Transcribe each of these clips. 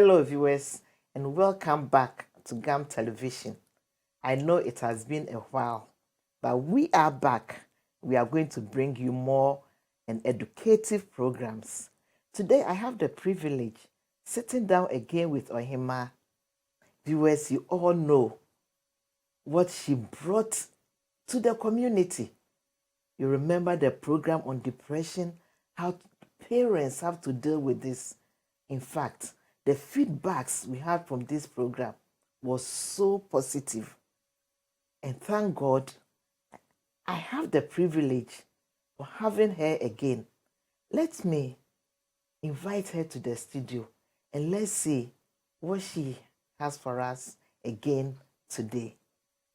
Hello, viewers, and welcome back to Kamp Television. I know it has been a while, but we are back. We are going to bring you more and educative programs. Today, I have the privilege sitting down again with Ohemaa. Viewers, you all know what she brought to the community. You remember the program on depression, how parents have to deal with this. In fact, the feedbacks we had from this program was so positive. And thank God, I have the privilege of having her again. Let me invite her to the studio and let's see what she has for us again today.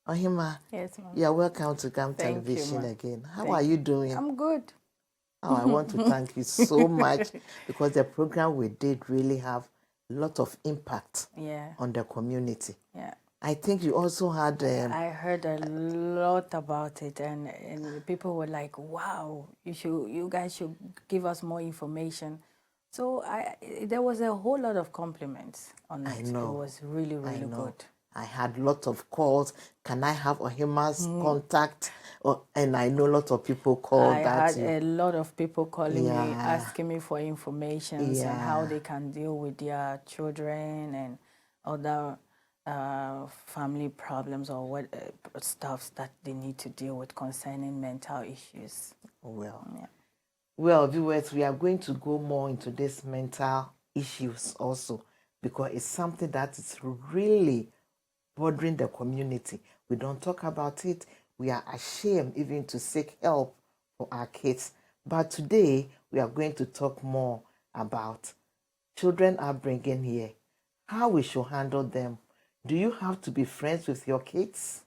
Ohemaa, yes, Mom. you are welcome to Kamp Thank Television you, again. How are you doing? I'm good. Oh, I want to thank you so much because the program we did really have a lot of impact on the community. Yeah. I think you also had... I heard a lot about it, and people were like, wow, you guys should give us more information. So there was a whole lot of compliments on it. I know. It was really, really good. I had a lot of calls. Can I have Ohemaa's contact? And I know a lot of people called that. I had a lot of people calling me, asking me for information and how they can deal with their children and other family problems or what stuff that they need to deal with concerning mental issues. Well, viewers, we are going to go more into this mental issues also because it's something that is really bothering the community. We don't talk about it. We are ashamed even to seek help for our kids. But today, we are going to talk more about children upbringing here, how we should handle them. Do you have to be friends with your kids?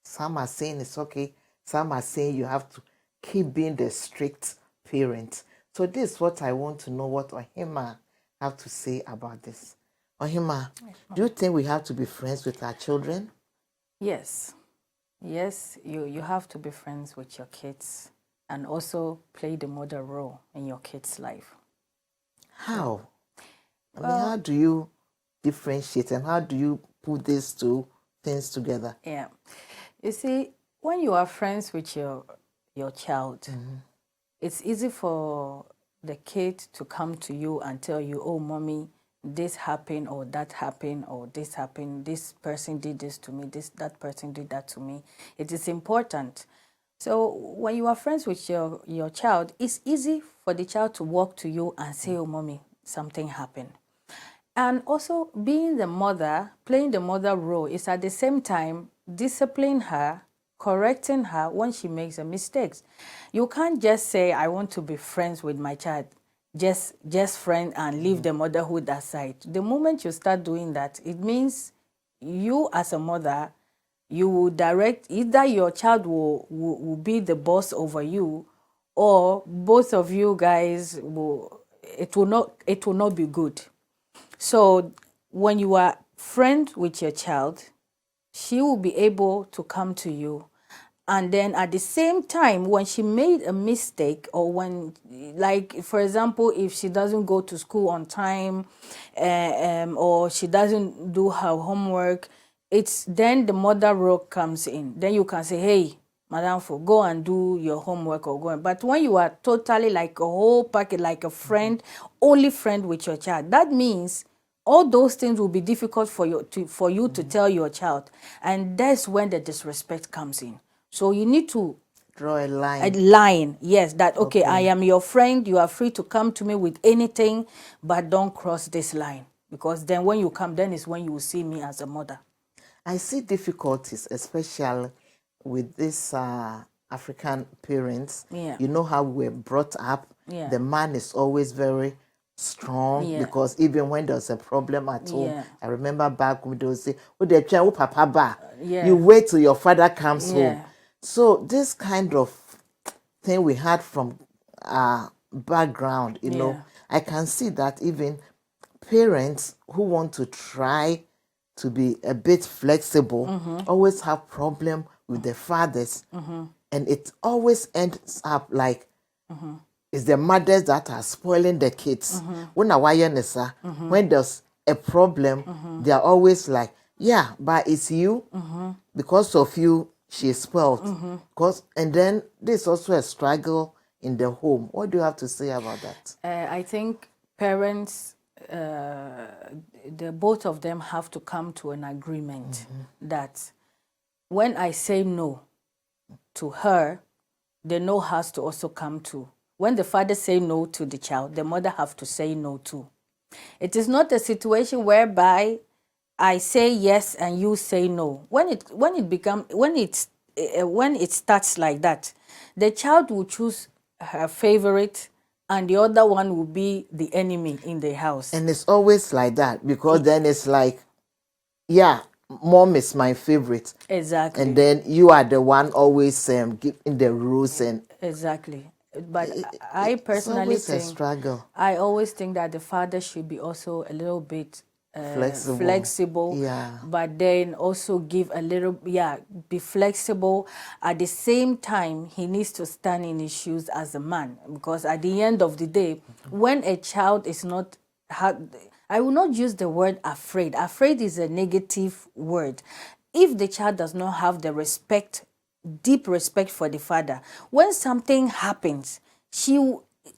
Some are saying it's okay. Some are saying you have to keep being the strict parent. So this is what I want to know what Ohemaa have to say about this. Ohemaa, do you think we have to be friends with our children? Yes. Yes, you have to be friends with your kids and also play the mother role in your kids' life. How? How do you differentiate and how do you put these two things together? Yeah. You see, when you are friends with your child, it's easy for the kid to come to you and tell you, oh, mommy, this happened or that happened or this happened, this person did this to me, that person did that to me. It is important. So when you are friends with your child, it's easy for the child to walk to you and say, oh, mommy, something happened. And also being the mother, playing the mother role is at the same time disciplining her, correcting her when she makes a mistake. You can't just say, I want to be friends with my child, just friend and leave the motherhood aside. The moment you start doing that, it means you as a mother, you will direct, either your child will be the boss over you, or both of you guys it will not be good. So when you are friends with your child, she will be able to come to you. And then at the same time, when she made a mistake or when, like, for example, if she doesn't go to school on time or she doesn't do her homework, it's then the mother role comes in. Then you can say, hey, Madam, go and do your homework or go. But when you are totally like a whole packet, like a friend, only friend with your child, that means all those things will be difficult for you to tell your child. And that's when the disrespect comes in. So you need to draw a line. A line, yes, that, okay, I am your friend. You are free to come to me with anything, but don't cross this line. Because then when you come, then is when you will see me as a mother. I see difficulties, especially with these African parents. Yeah. You know how we were brought up. Yeah. The man is always very strong because even when there's a problem at home, I remember back when they would say, oh, the child, papa ba. You wait till your father comes home. So this kind of thing we had from background, you know, I can see that even parents who want to try to be a bit flexible always have problem with the fathers. And it always ends up like it's the mothers that are spoiling the kids. When there's a problem, they are always like, yeah, but it's you. Because of you, she's spoiled. And then there's also a struggle in the home. What do you have to say about that? I think parents, the both of them have to come to an agreement that when I say no to her, the no has to also come to. When the father say no to the child, the mother have to say no too. It is not a situation whereby I say yes and you say no. When it starts like that, the child will choose her favorite and the other one will be the enemy in the house. And it's always like that, because then it's like, yeah, mom is my favorite. Exactly. And then you are the one always giving the rules. And exactly. But I personally it's always a think, struggle. I always think that the father should be also a little bit flexible, Yeah. but then also give a little, be flexible. At the same time, he needs to stand in his shoes as a man, because at the end of the day, when a child is not, I will not use the word afraid. Afraid is a negative word. If the child does not have the respect, deep respect for the father, when something happens,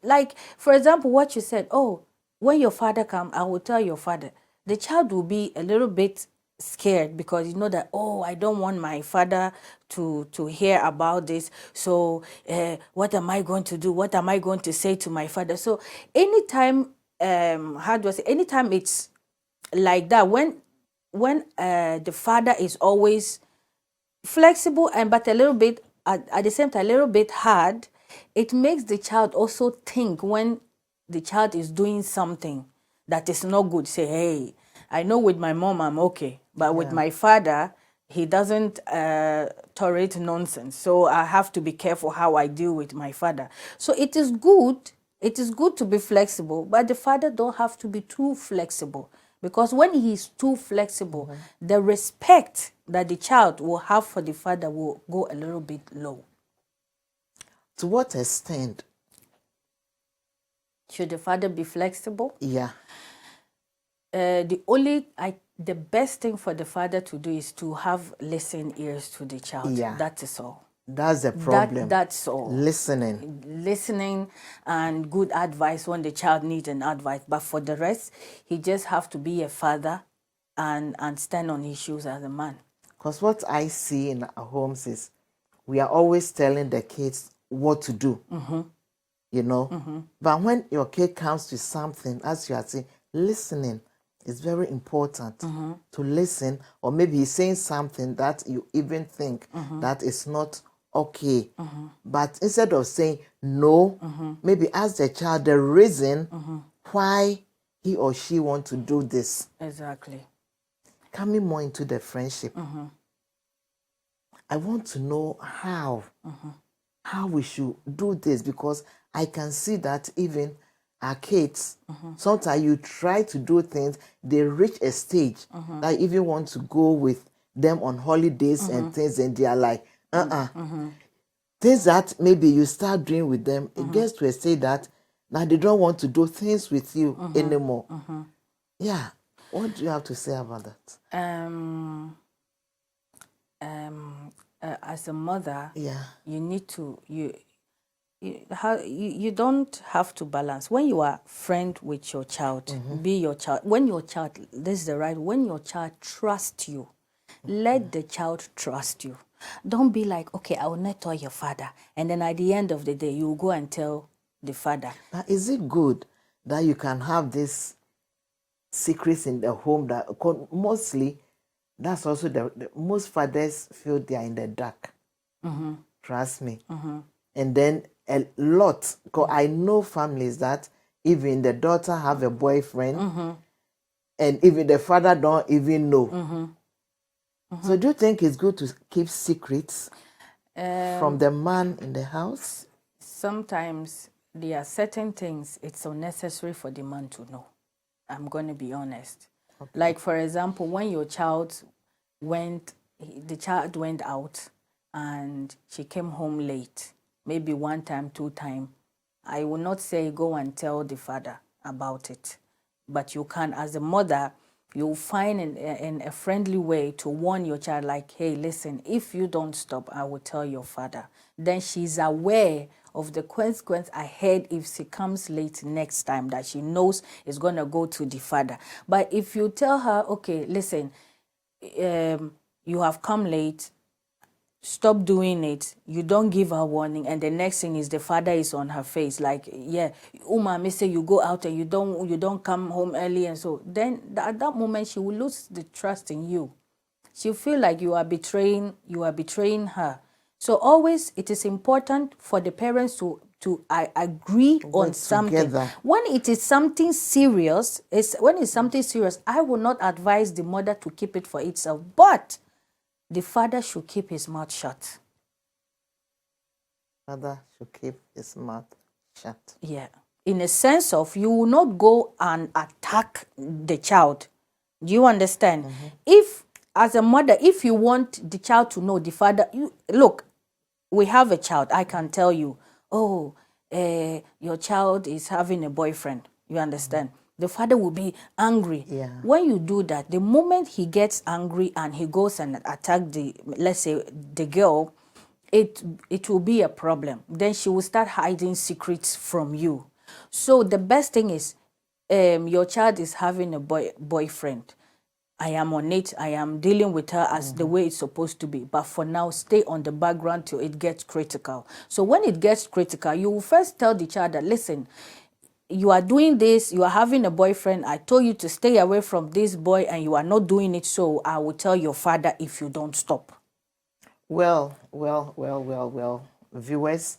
like, for example, what you said, oh, when your father come, I will tell your father. The child will be a little bit scared, because you know that, oh, I don't want my father to hear about this. So what am I going to do? What am I going to say to my father? So anytime, how do I say, anytime it's like that, when the father is always flexible and but a little bit at the same time a little bit hard, it makes the child also think when the child is doing something that is not good. Say, hey, I know with my mom I'm okay, but with my father, he doesn't tolerate nonsense. So I have to be careful how I deal with my father. So it is good. It is good to be flexible, but the father don't have to be too flexible. Because when he's too flexible, the respect that the child will have for the father will go a little bit low. To what extent should the father be flexible? Yeah. The best thing for the father to do is to have listening ears to the child. Yeah. That is all. That's the problem. That's all. Listening and good advice when the child needs an advice. But for the rest, he just have to be a father and stand on his shoes as a man. Because what I see in our homes is we are always telling the kids what to do, you know. But when your kid comes to something, as you are saying, listening is very important. To listen, or maybe he's saying something that you even think that is not okay. But instead of saying no, maybe ask the child the reason why he or she want to do this. Exactly. Coming more into the friendship, I want to know how we should do this, because I can see that even our kids, sometimes you try to do things, they reach a stage that you even want to go with them on holidays and things, and they are like, things that maybe you start doing with them, it gets to a stage that now they don't want to do things with you anymore. Yeah. What do you have to say about that? As a mother, Yeah. you need to you don't have to balance. When you are friend with your child, be your child. When your child, this is the right. When your child trusts you, let the child trust you. Don't be like, okay, I will not tell your father, and then at the end of the day, you will go and tell the father. But is it good that you can have these secrets in the home? That mostly, that's also the most fathers feel they are in the dark. Trust me. And then a lot, because I know families that even the daughter have a boyfriend, and even the father don't even know. So do you think it's good to keep secrets from the man in the house? Sometimes there are certain things it's unnecessary for the man to know. I'm going to be honest. Okay. Like, for example, when the child went out and she came home late, maybe 1 time, 2 time, I will not say go and tell the father about it. But you can, as a mother, you'll find in a friendly way to warn your child, like, hey, listen, if you don't stop, I will tell your father. Then she's aware of the consequence ahead if she comes late next time, that she knows is going to go to the father. But if you tell her, okay, listen, you have come late, stop doing it, you don't give her warning, and the next thing is the father is on her face like, yeah, Uma say you go out and you don't come home early, and so then at that moment she will lose the trust in you. She'll feel like you are betraying her. So always it is important for the parents to agree on something. Together. When it is something serious, I will not advise the mother to keep it for itself, but the father should keep his mouth shut. Father should keep his mouth shut. Yeah. In a sense of, you will not go and attack the child. Do you understand? If, as a mother, if you want the child to know the father, look, we have a child, I can tell you, oh, your child is having a boyfriend. You understand? The father will be angry. Yeah. When you do that, the moment he gets angry and he goes and attack let's say the girl, it will be a problem. Then she will start hiding secrets from you. So the best thing is, your child is having a boyfriend. I am on it. I am dealing with her as the way it's supposed to be. But for now, stay on the background till it gets critical. So when it gets critical, you will first tell the child that, listen, you are doing this, you are having a boyfriend, I told you to stay away from this boy and you are not doing it, so I will tell your father if you don't stop. Well, viewers,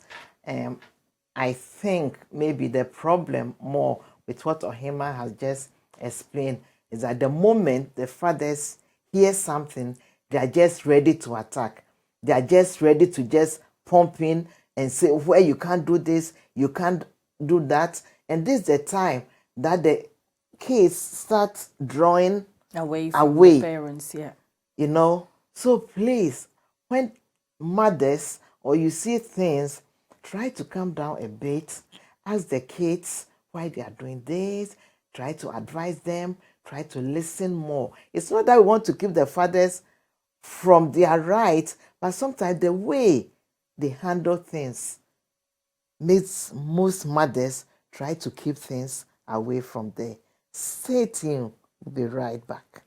I think maybe the problem more with what Ohemaa has just explained is that the moment the fathers hear something, they are just ready to attack. They are just ready to just pump in and say, well, you can't do this, you can't do that. And this is the time that the kids start drawing away from the parents, yeah. You know, so please, when mothers or you see things, try to calm down a bit. Ask the kids why they are doing this. Try to advise them. Try to listen more. It's not that we want to keep the fathers from their rights, but sometimes the way they handle things makes most mothers try to keep things away from there. Stay tuned. We'll be right back.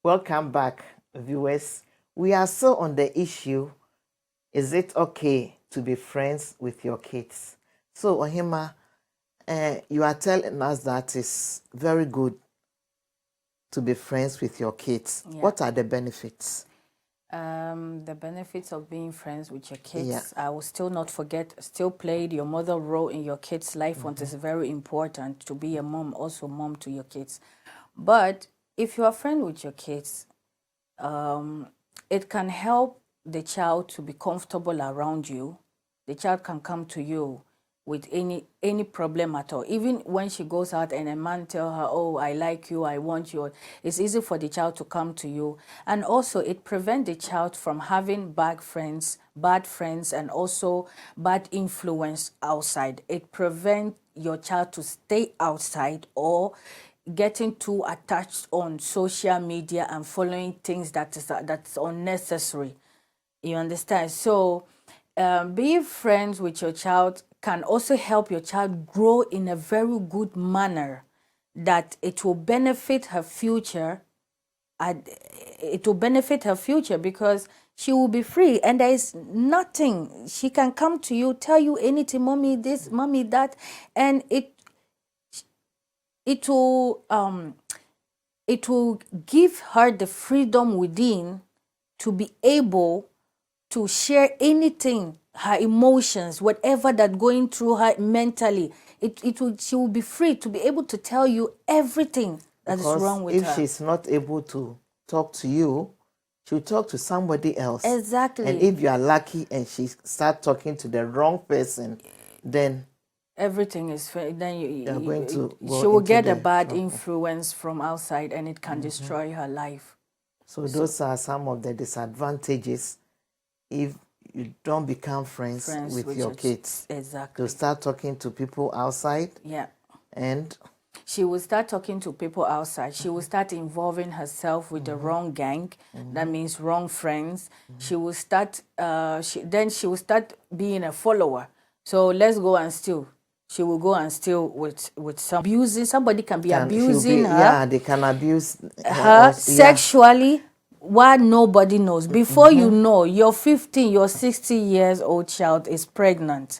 Welcome back, viewers. We are still on the issue, is it okay to be friends with your kids? So, Ohemaa, you are telling us that it's very good to be friends with your kids. Yeah. What are the benefits? The benefits of being friends with your kids, yeah. I will still not forget, still played your mother role in your kids' life, which is very important to be a mom, also mom to your kids. But if you are friends with your kids, it can help the child to be comfortable around you. The child can come to you with any problem at all. Even when she goes out and a man tell her, oh, I like you, I want you, it's easy for the child to come to you. And also it prevents the child from having bad friends, and also bad influence outside. It prevents your child to stay outside or getting too attached on social media and following things that's unnecessary. You understand? So being friends with your child can also help your child grow in a very good manner, that it will benefit her future. It will benefit her future because she will be free and there is nothing. She can come to you, tell you anything, mommy this, mommy that, and it will give her the freedom within to be able to share anything, her emotions, whatever that going through her mentally. She will be free to be able to tell you everything that is Because wrong with if her. she's not able to talk to you, she'll talk to somebody else. Exactly. And if you are lucky and she start talking to the wrong person, then everything is then you're going to go she will into get a the bad trouble. influence from outside, and it can destroy her life. So those are some of the disadvantages if you don't become friends with your kids. Exactly. To start talking to people outside. Yeah. And she will start talking to people outside. She will start involving herself with the wrong gang. That means wrong friends. She will start. Then she will start being a follower. So let's go and steal. She will go and steal with some abusing. Somebody can be abusing her. Yeah, they can abuse her also, sexually. While nobody knows. Before you know, your 15, your 60 years old child is pregnant.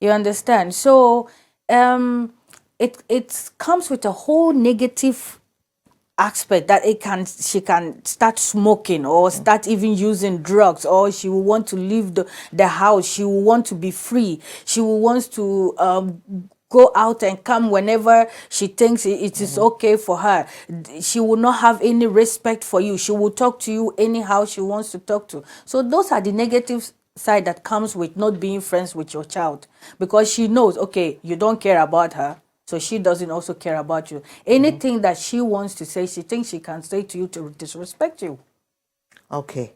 You understand? So it comes with a whole negative aspect that she can start smoking or start even using drugs, or she will want to leave the house. She will want to be free. She will want to go out and come whenever she thinks it is okay for her. She will not have any respect for you. She will talk to you anyhow she wants to talk to. So those are the negative side that comes with not being friends with your child, because she knows, okay, you don't care about her, so she doesn't also care about you. Anything that she wants to say, she thinks she can say to you to disrespect you. Okay.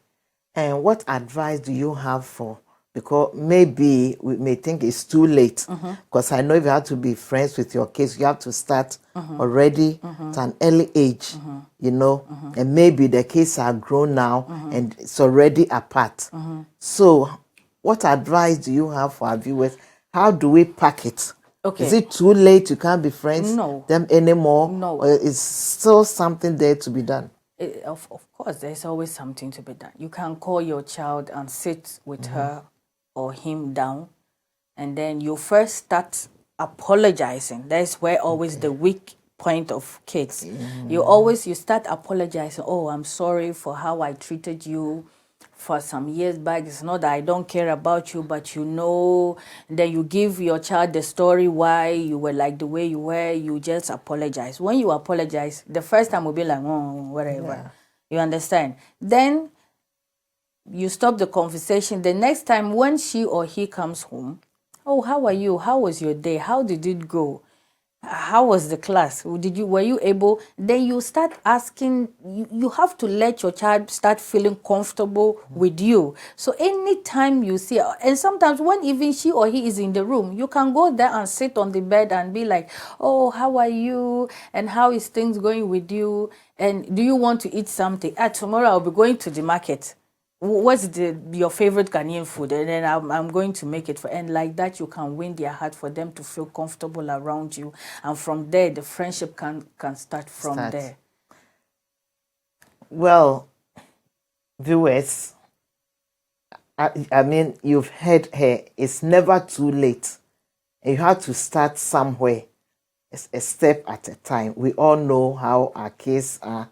And what advice do you have for, because maybe we may think it's too late, because I know if you have to be friends with your kids, you have to start already at an early age, you know, and maybe the kids are grown now and it's already apart. So what advice do you have for our viewers? How do we pack it? Okay. Is it too late? You can't be friends them anymore? No. Or is still something there to be done? Of course, there's always something to be done. You can call your child and sit with her or him down, and then you first start apologizing. That's where always the weak point of kids. You start apologizing. Oh, I'm sorry for how I treated you for some years back. It's not that I don't care about you, but you know, then you give your child the story why you were like the way you were. You just apologize. When you apologize, the first time will be like, oh, whatever. Yeah. You understand? Then you stop the conversation. The next time when she or he comes home, oh, how are you? How was your day? How did it go? How was the class? Were you able? Then you start asking, you have to let your child start feeling comfortable with you. So anytime you see, and sometimes when even she or he is in the room, you can go there and sit on the bed and be like, oh, how are you? And how is things going with you? And do you want to eat something? Tomorrow I'll be going to the market. What's your favorite Ghanaian food? And then I'm going to make it for, and like that you can win their heart for them to feel comfortable around you, and from there the friendship can start from there. Well, viewers, I mean, you've heard her. It's never too late. You have to start somewhere, a step at a time. We all know how our kids are.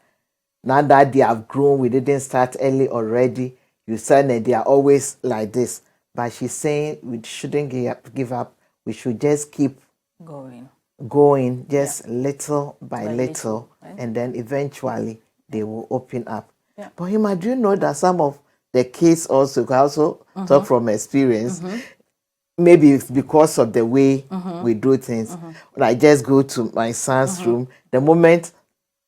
Now that they have grown, we didn't start early already. You said that they are always like this. But she's saying we shouldn't give up. We should just keep going just little by little. Right? And then eventually they will open up. Yeah. But Ohemaa, do you know that some of the kids also can also talk from experience? Maybe it's because of the way we do things. When I just go to my son's room, the moment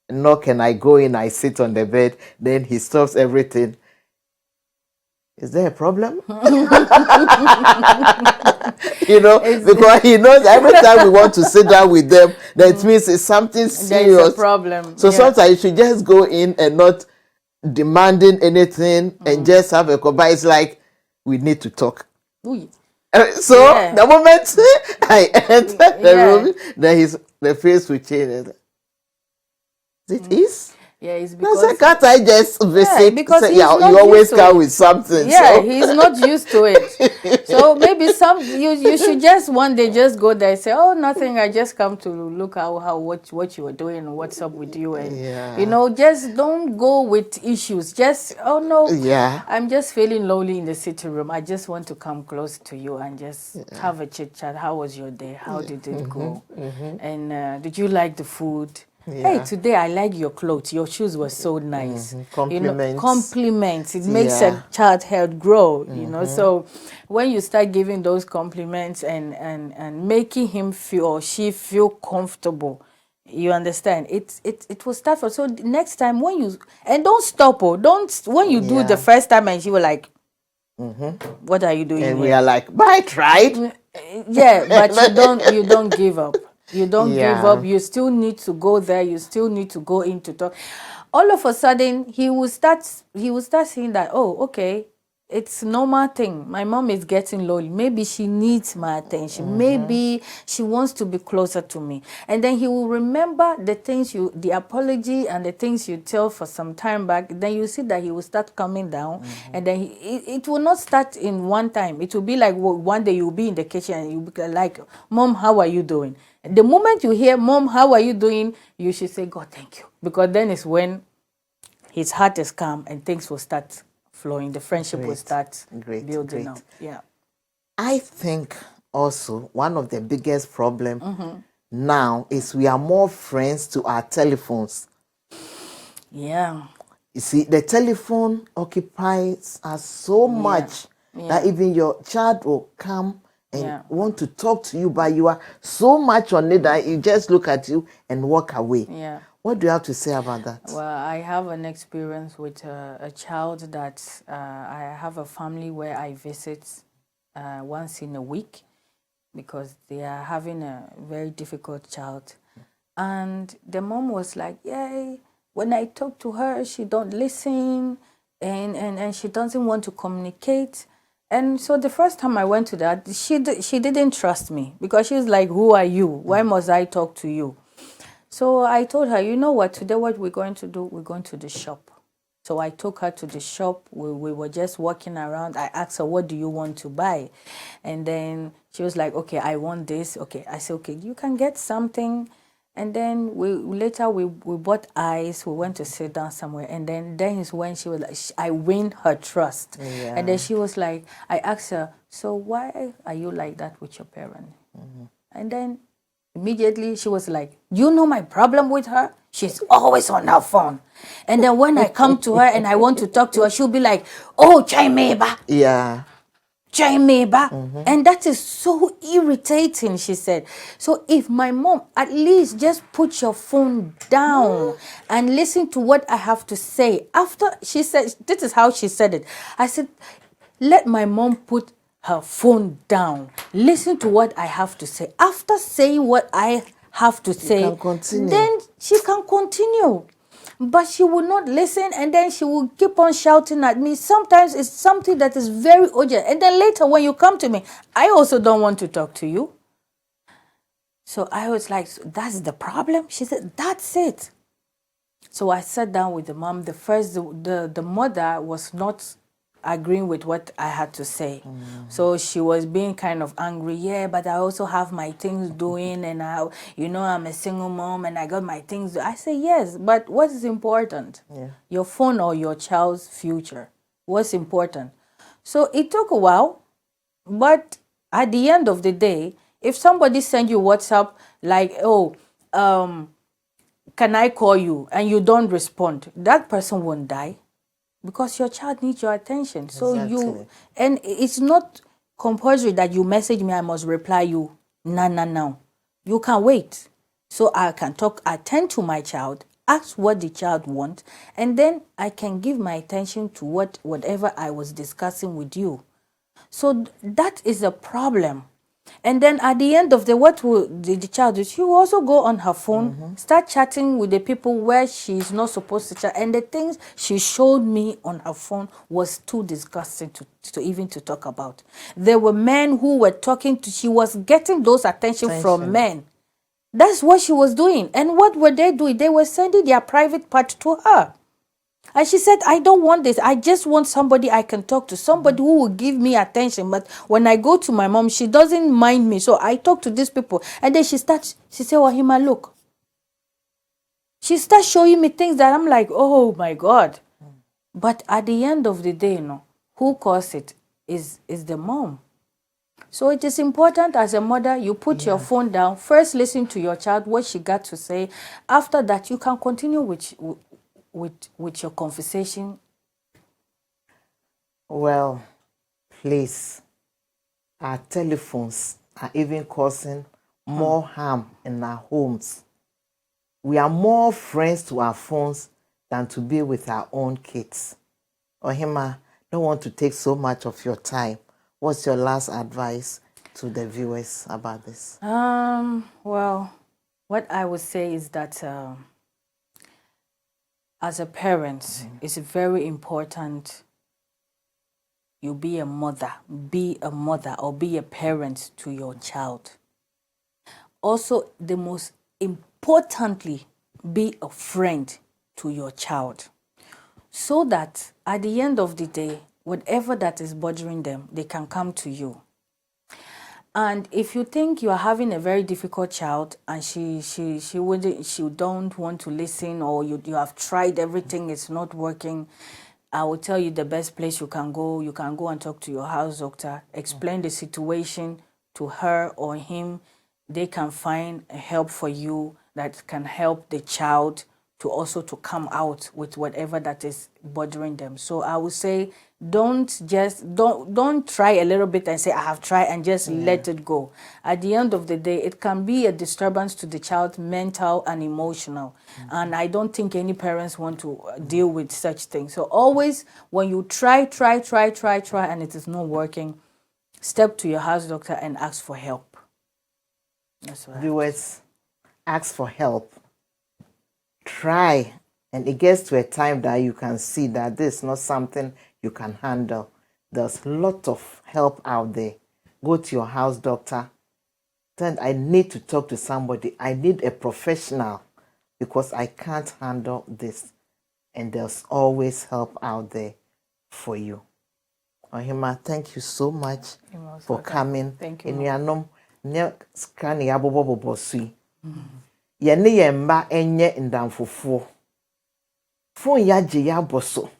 knock and I go in, I sit on the bed, then he stops everything. Is there a problem? You know, because he knows every time we want to sit down with them, that means it's something serious. There's a problem. So sometimes you should just go in and not demanding anything and just have a conversation. It's like, we need to talk. So the moment I enter the room, then the face will change. It is? Yeah, it's because... No, can't I just visit? Because say, you always come with something. Yeah, so. He's not used to it. So maybe you should just one day just go there and say, oh, nothing, I just come to look what you were doing, what's up with you. And, you know, just don't go with issues. Just, oh, no, I'm just feeling lonely in the sitting room. I just want to come close to you and just have a chit-chat. How was your day? How did it go? And did you like the food? Hey, today I like your clothes. Your shoes were so nice. Compliments. Compliments. It makes a child head grow, So when you start giving those compliments and making him feel or she feel comfortable, you understand, it will start for. So next time when you, and don't stop, when you do the first time and she will like, what are you doing and here? we are like, but I tried. Yeah, but you don't give up. You don't give up. You still need to go there. You still need to go in to talk. All of a sudden, he will start seeing that, oh, okay, it's normal thing. My mom is getting lonely. Maybe she needs my attention. Maybe she wants to be closer to me. And then he will remember the things the apology and the things you tell for some time back. Then you see that he will start coming down. And then it will not start in one time. It will be like one day you'll be in the kitchen and you'll be like, Mom, how are you doing? The moment you hear, Mom, how are you doing? You should say, God, thank you. Because then is when his heart is calm and things will start flowing. The friendship will start building up. Yeah. I think also one of the biggest problem now is we are more friends to our telephones. Yeah. You see, the telephone occupies us so much that even your child will come and want to talk to you, but you are so much on it that you just look at you and walk away. Yeah. What do you have to say about that? Well, I have an experience with a child that I have a family where I visit once in a week because they are having a very difficult child. And the mom was like, yay, when I talk to her, she don't listen and she doesn't want to communicate. And so the first time I went to that, she didn't trust me because she was like, who are you? Why must I talk to you? So I told her, you know what, today what we're going to do, we're going to the shop. So I took her to the shop. We were just walking around. I asked her, what do you want to buy? And then she was like, okay, I want this. Okay. I said, okay, you can get something. And then later we bought ice. We went to sit down somewhere. And then is when she was like, I win her trust. Yeah. And then she was like, I asked her, so why are you like that with your parent? And then immediately she was like, you know my problem with her? She's always on her phone. And then when I come to her and I want to talk to her, she'll be like, oh, Chaimeba. Yeah. Chaimeba. And that is so irritating, she said. So if my mom, at least just put your phone down and listen to what I have to say. After she said, this is how she said it. I said, let my mom put her phone down. Listen to what I have to say. After saying what I have to say, then she can continue. But she will not listen, and then she will keep on shouting at me. Sometimes it's something that is very urgent. And then later when you come to me, I also don't want to talk to you. So I was like, so that's the problem? She said, that's it. So I sat down with the mom. The mother was not agreeing with what I had to say. So she was being kind of angry. Yeah, but I also have my things doing, and I'm a single mom and I got my things. I say yes, but what is important? Your phone or your child's future? What's important? So it took a while, but at the end of the day, if somebody send you WhatsApp like, oh, can I call you, and you don't respond, that person won't die because your child needs your attention. So and it's not compulsory that you message me, I must reply you. No. You can wait. So I can attend to my child, ask what the child wants, and then I can give my attention to whatever I was discussing with you. So that is a problem. And then at the end of what will the child do? She will also go on her phone, start chatting with the people where she's not supposed to chat. And the things she showed me on her phone was too disgusting to even to talk about. There were men who were talking to, she was getting those attention from men. That's what she was doing. And what were they doing? They were sending their private part to her. And she said, I don't want this. I just want somebody I can talk to, somebody who will give me attention. But when I go to my mom, she doesn't mind me. So I talk to these people. And then she said, Ohemaa, look. She starts showing me things that I'm like, oh my God. But at the end of the day, who caused it is the mom. So it is important as a mother, you put your phone down, first listen to your child, what she got to say. After that, you can continue with your conversation. Well, please, our telephones are even causing more harm in our homes. We are more friends to our phones than to be with our own kids. Ohemaa, don't want to take so much of your time. What's your last advice to the viewers about this? Well, what I would say is that as a parent, it's very important you be a mother or be a parent to your child. Also, the most importantly, be a friend to your child, so that at the end of the day, whatever that is bothering them, they can come to you. And if you think you are having a very difficult child and she don't want to listen, or you have tried everything, it's not working, I will tell you the best place you can go and talk to your house doctor, explain the situation to her or him. They can find a help for you that can help the child to also to come out with whatever that is bothering them. So I would say don't try a little bit and say I have tried and just let it go. At the end of the day, it can be a disturbance to the child, mental and emotional. And I don't think any parents want to deal with such things. So always when you try and it is not working, step to your house doctor and ask for help. That's right. Viewers, ask for help. Try, and it gets to a time that you can see that this is not something you can handle. There's a lot of help out there. Go to your house doctor. Then I need to talk to somebody. I need a professional because I can't handle this. And there's always help out there for you. Ohemaa, thank you so much for coming. Thank you. Yɛne yɛn mma ɛnyɛ ndamfofoɔ. Phone yagye ya boso.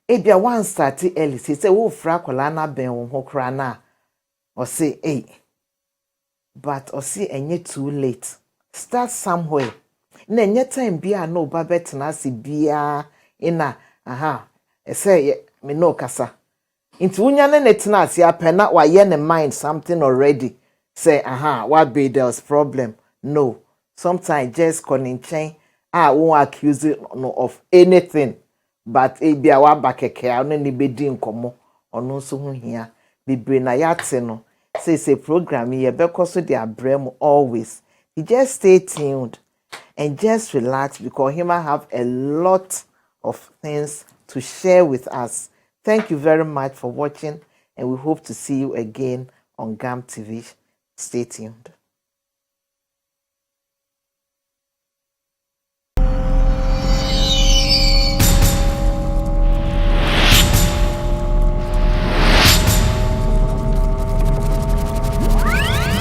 Ebia one start early say wo fra kwala na ben wo ho kra na o say but o say enye too late. Start somewhere. Na enye time bia na oba betena se bia ina say me no kasa. Inti unya ne tena ase apena wa ye ne mind something already. Say what be there's problem. No, sometimes just calling chain. I won't accuse it of anything, but it be our back a care, only be doing como or no so here. Be bring a yatseno. Say program here because they are brem always. You just stay tuned and just relax because he might have a lot of things to share with us. Thank you very much for watching, and we hope to see you again on Kamp TV. Stay tuned.